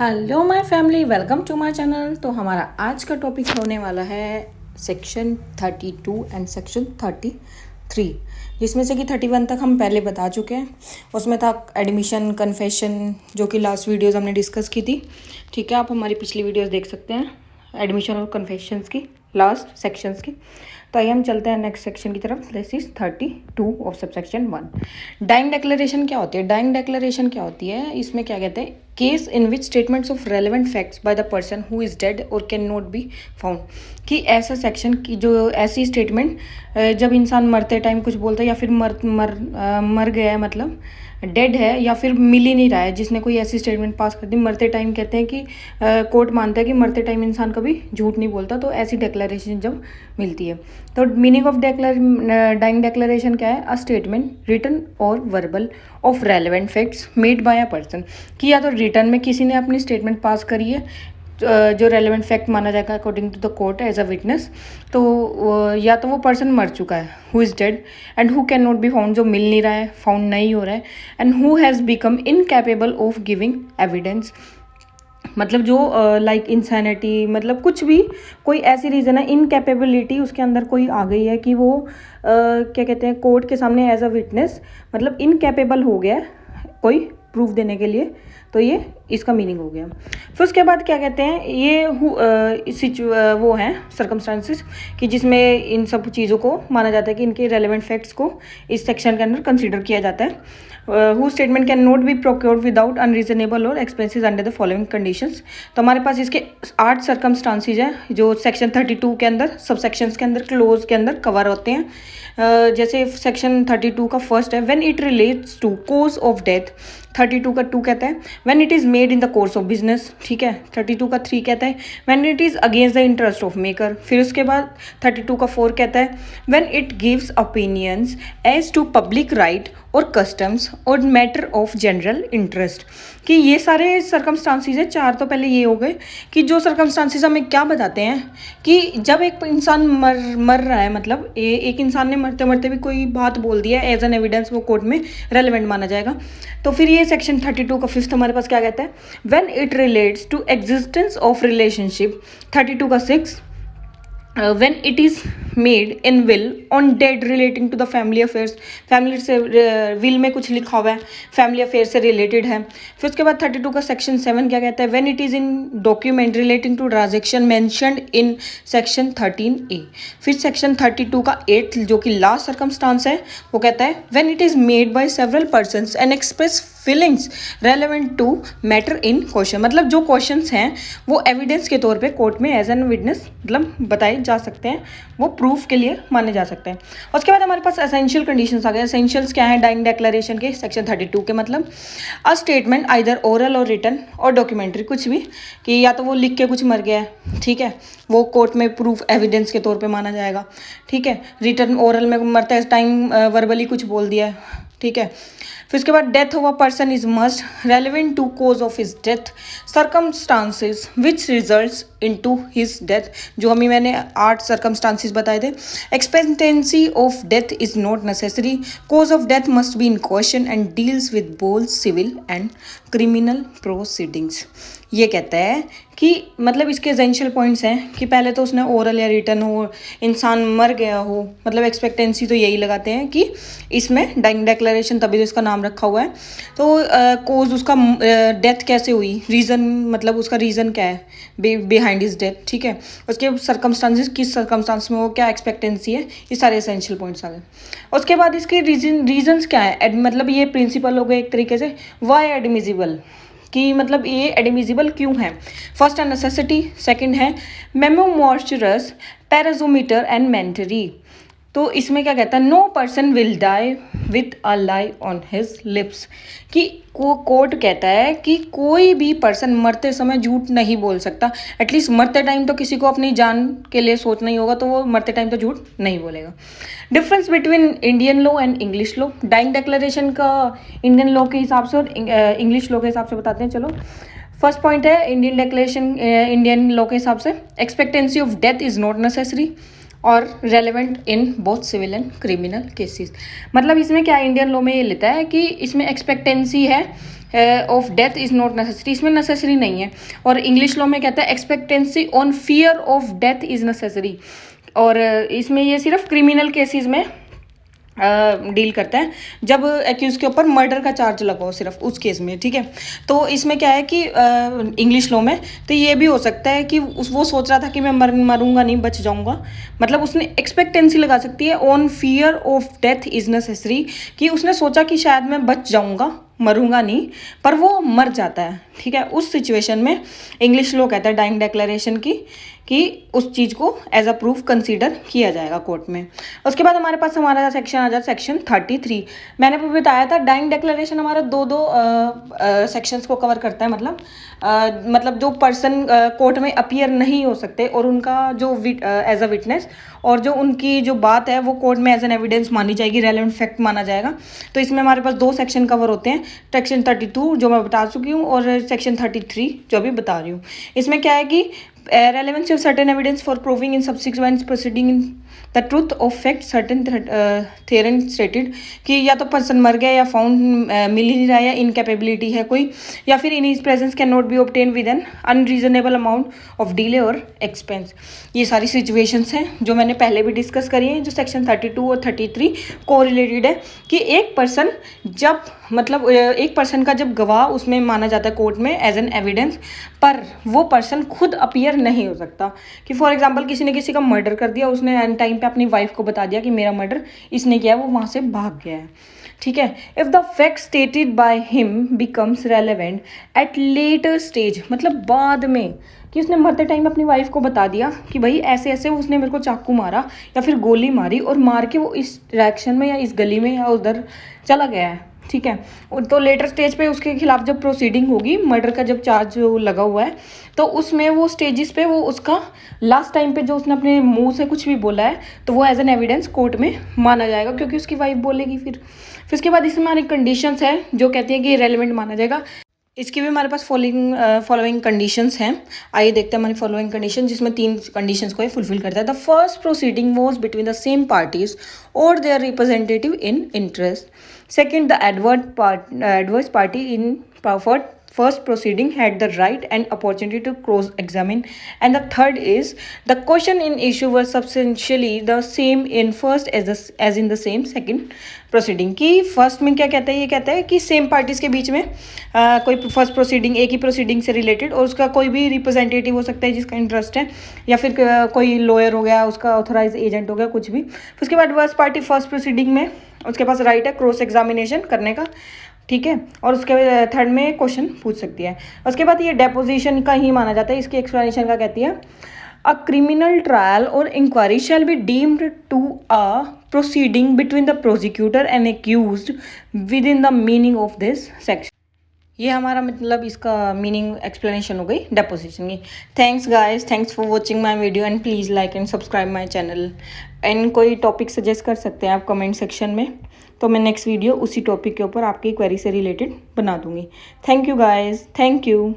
Hello my family, welcome to my channel. तो हमारा आज का टॉपिक होने वाला है सेक्शन 32 एंड सेक्शन 33, जिसमें से कि 31 तक हम पहले बता चुके हैं। उसमें था एडमिशन कन्फेशन, जो कि लास्ट वीडियोस हमने डिस्कस की थी। ठीक है, आप हमारी पिछली वीडियोस देख सकते हैं एडमिशन और कन्फेशंस की, लास्ट सेक्शंस की। तो आइए हम चलते हैं नेक्स्ट सेक्शन की तरफ। This is 32 of sub section 1। Dying declaration क्या होती है? डाइंग डेक्लेरेशन क्या होती है, इसमें क्या कहते हैं, case in which statements of relevant facts by the person who is dead और कैन नॉट बी फाउंड। कि ऐसा सेक्शन की जो ऐसी स्टेटमेंट जब इंसान मरते टाइम कुछ बोलता है या फिर मर गया है, मतलब डेड है या फिर मिल ही नहीं रहा है, जिसने कोई ऐसी स्टेटमेंट पास कर दी मरते टाइम। कहते हैं कि कोर्ट मानता है कि मरते टाइम इंसान कभी झूठ नहीं बोलता। तो ऐसी डेक्लेरेशन जब मिलती है, तो मीनिंग ऑफ डाइंग डेक्लेरेशन क्या है? अ स्टेटमेंट रिटन और verbal of relevant facts made by a person. कि या तो रिटर्न में किसी ने अपनी स्टेटमेंट पास करी है जो रेलिवेंट फैक्ट माना जाएगा according to the court as a witness. तो या तो वो पर्सन मर चुका है, who is dead, and who can not be found, जो मिल नहीं रहा है, फाउंड नहीं हो रहा है, and who has become incapable of giving evidence. मतलब जो लाइक इंसैनिटी, मतलब कुछ भी कोई ऐसी रीज़न है, इनकैपेबिलिटी उसके अंदर कोई आ गई है कि वो क्या कहते हैं, कोर्ट के सामने एज अ विटनेस मतलब इनकैपेबल हो गया कोई प्रूफ देने के लिए। तो ये इसका मीनिंग हो गया। फिर उसके बाद क्या कहते हैं, ये वो हैं सर्कमस्टांसिस कि जिसमें इन सब चीज़ों को माना जाता है कि इनके रेलेवेंट फैक्ट्स को इस सेक्शन के अंदर कंसीडर किया जाता है। Who statement can not be procured without unreasonable और expenses under the following conditions. तो हमारे पास इसके 8 सर्कमस्टांसिस हैं जो सेक्शन 32 के अंदर, सब सेक्शंस के अंदर, क्लोज के अंदर कवर होते हैं। जैसे सेक्शन 32 का फर्स्ट है, when it relates to cause of death. 32 का 2 कहता है when it is made in the course of business. ठीक है, 32 का 3 कहता है when it is against the interest of maker. फिर उसके बाद 32 का 4 कहता है when it gives opinions as to public right और कस्टम्स और मैटर ऑफ जनरल इंटरेस्ट। कि ये सारे सर्कमस्टांसिस है। 4 तो पहले ये हो गए कि जो सर्कमस्टांसिस हमें क्या बताते हैं कि जब एक इंसान मर रहा है, मतलब एक इंसान ने मरते मरते भी कोई बात बोल दिया एज एन एविडेंस, वो कोर्ट में रेलिवेंट माना जाएगा। तो फिर ये सेक्शन 32 का 5th हमारे पास क्या कहता है, when it relates to existence of relationship. 32 का 6, when it is made in will on dead relating to the family affairs। Family से विल में कुछ लिखा हुआ है, फैमिली अफेयर से रिलेटेड है। फिर उसके बाद 32 का सेक्शन 7 क्या कहता है, when it is in document relating to transaction mentioned in section 13A। फिर सेक्शन 32 का 8 जो कि लास्ट सर्कमस्टांस है, वो कहता है when it is made by several persons and express feelings relevant to matter in question। मतलब जो क्वेश्चंस हैं वो एविडेंस के तौर पे कोर्ट में एज एन विटनेस मतलब बताए जा सकते हैं, वो प्रूफ के लिए माने जा सकते हैं। उसके बाद हमारे पास एसेंशियल कंडीशंस आ गए। एसेंशियल्स क्या है डाइंग डेक्लेरेशन के सेक्शन 32 के, मतलब अ स्टेटमेंट आइदर ओरल और रिटन और डॉक्यूमेंट्री, कुछ भी, कि या तो वो लिख के कुछ मर गया है, ठीक है, वो कोर्ट में प्रूफ एविडेंस के तौर पे माना जाएगा। ठीक है, रिटन ओरल में मरते टाइम वर्बली कुछ बोल दिया है। ठीक है, फिर उसके बाद death of a person is must relevant to cause of his death, circumstances which results into his death, जो हमें मैंने 8 सर्कमस्टांसिस बताए थे। Expectancy of death is not necessary, cause of death must be in question and deals with both civil and criminal proceedings. ये कहता है कि मतलब इसके एसेंशियल पॉइंट्स हैं कि पहले तो उसने ओरल या रिटन हो, इंसान मर गया हो, मतलब एक्सपेक्टेंसी तो यही लगाते हैं कि इसमें डाइंग डेक्लेरेशन, तभी तो इसका नाम रखा हुआ है। तो कोज उसका डेथ कैसे हुई, रीज़न मतलब उसका रीज़न क्या है बिहाइंड हिज डेथ। ठीक है, उसके सर्कमस्टांसिस, किस सर्कमस्टांस में वो, क्या एक्सपेक्टेंसी है, ये सारे एसेंशियल पॉइंट्स आ गए। उसके बाद इसके रीजन्स क्या है, मतलब ये प्रिंसिपल हो गए एक तरीके से। वाई एडमिजिबल, कि मतलब ये एडमिजिबल क्यों है। फर्स्ट है नेसेसिटी, सेकंड है मेमोमॉर्चरस, पैराजोमीटर एंड मेंटरी। तो इसमें क्या कहता है, no person will die with a lie on his lips. कि कोर्ट कहता है कि कोई भी पर्सन मरते समय झूठ नहीं बोल सकता। एटलीस्ट मरते टाइम तो किसी को अपनी जान के लिए सोचना ही होगा, तो वो मरते टाइम तो झूठ नहीं बोलेगा। Difference between Indian law and English law. Dying declaration का इंडियन लॉ के हिसाब से और इंग्लिश लॉ के हिसाब से बताते हैं। चलो, फर्स्ट पॉइंट है इंडियन डेक्लेरेशन, इंडियन लॉ के हिसाब से expectancy of death is not necessary. और relevant in both civil and criminal cases. मतलब इसमें क्या इंडियन लॉ में ये लेता है कि इसमें एक्सपेक्टेंसी है of death is not necessary, इसमें नेसेसरी नहीं है। और इंग्लिश लॉ में कहता है expectancy on fear of death is necessary, और इसमें ये सिर्फ क्रिमिनल केसेस में डील करता है जब एक्यूज के ऊपर मर्डर का चार्ज लगाओ, सिर्फ उस केस में, ठीक है। तो इसमें क्या है कि इंग्लिश लॉ में तो ये भी हो सकता है कि वो सोच रहा था कि मैं मरूंगा नहीं, बच जाऊंगा, मतलब उसने एक्सपेक्टेंसी लगा सकती है on fear of death is necessary, कि उसने सोचा कि शायद मैं बच जाऊंगा, मरूंगा नहीं, पर वो मर जाता है, ठीक है। उस सिचुएशन में इंग्लिश लॉ कहता है डाइंग डिक्लेरेशन की कि उस चीज़ को एज अ प्रूफ कंसीडर किया जाएगा कोर्ट में। उसके बाद हमारे पास हमारा सेक्शन आ जाता है सेक्शन 33। मैंने भी बताया था डाइंग डिक्लेरेशन हमारा दो सेक्शंस को कवर करता है, मतलब जो पर्सन कोर्ट में अपीयर नहीं हो सकते और उनका जो एज अ विटनेस और जो उनकी जो बात है वो कोर्ट में एज एन एविडेंस मानी जाएगी, रेलेवेंट फैक्ट माना जाएगा। तो इसमें हमारे पास 2 सेक्शन कवर होते हैं, सेक्शन 32 जो मैं बता चुकी हूँ और सेक्शन 33 जो अभी बता रही हूँ। इसमें क्या है कि relevance of certain evidence for proving in subsequent proceeding in the truth of fact certain Theron stated, कि या तो पर्सन मर गया या फाउंड मिल ही नहीं रहा है या इनकेपेबिलिटी है कोई, या फिर in his presence can not be obtain with an unreasonable amount of delay और एक्सपेंस। ये सारी सिचुएशंस हैं जो मैंने पहले भी डिस्कस करी हैं, जो सेक्शन 32 और 33 को रिलेटेड है, कि एक पर्सन जब मतलब एक पर्सन का जब गवाह उसमें माना जाता है कोर्ट में एज एन एविडेंस, पर वो पर्सन खुद अपीयर नहीं हो सकता। कि फॉर एग्जांपल किसी ने किसी का मर्डर कर दिया, उसने एंड टाइम पे अपनी वाइफ को बता दिया कि मेरा मर्डर इसने किया है, वो वहाँ से भाग गया है, ठीक है। If the fact stated by him becomes relevant at later stage, मतलब बाद में, कि उसने मरते टाइम अपनी वाइफ को बता दिया कि भाई ऐसे ऐसे उसने मेरे को चाकू मारा या फिर गोली मारी और मार के वो इस डायरेक्शन में या इस गली में या उधर चला गया है, ठीक है। तो लेटर स्टेज पे उसके खिलाफ जब प्रोसीडिंग होगी, मर्डर का जब चार्ज लगा हुआ है, तो उसमें वो स्टेजेस पे वो उसका लास्ट टाइम पे जो उसने अपने मुंह से कुछ भी बोला है तो वो एज एन एविडेंस कोर्ट में माना जाएगा, क्योंकि उसकी वाइफ बोलेगी। फिर उसके बाद इसमें हमारी कंडीशंस है जो कहती है कि रेलेवेंट माना जाएगा। इसकी भी हमारे पास फॉलोइंग कंडीशंस हैं। आइए देखते हैं हमारी फॉलोइंग कंडीशन, जिसमें 3 कंडीशंस को फुलफिल करता है। The first proceeding was between the same parties और their representative in interest. Second, the adverse party in first proceeding had the right and opportunity to cross-examine. And the third is the question in issue was substantially the same in first as in the same second proceeding. कि first में क्या कहता है, ये कहता है कि same parties के बीच में कोई फर्स्ट प्रोसीडिंग एक ही प्रोसीडिंग से रिलेटेड और उसका कोई भी रिप्रेजेंटेटिव हो सकता है जिसका इंटरेस्ट है, या फिर कोई लॉयर हो गया, उसका ऑथराइज एजेंट हो गया, कुछ भी। उसके बाद वर्स्ट पार्टी फर्स्ट प्रोसीडिंग में उसके पास राइट है क्रॉस एग्जामिनेशन करने का, ठीक है, और उसके थर्ड में क्वेश्चन पूछ सकती है। उसके बाद ये डेपोजिशन का ही माना जाता है। इसकी एक्सप्लेनेशन का कहती है अ क्रिमिनल ट्रायल और inquiry shall be deemed to a proceeding between the prosecutor and accused with in the meaning of this section. ये हमारा मतलब इसका मीनिंग एक्सप्लेनेशन हो गई डेपोजिशन की। Thanks guys, thanks for watching my video and please like and subscribe my channel. And कोई topic suggest कर सकते हैं आप कमेंट सेक्शन में, तो मैं नेक्स्ट वीडियो उसी टॉपिक के ऊपर आपकी क्वेरी से रिलेटेड बना दूंगी। Thank you guys, thank you.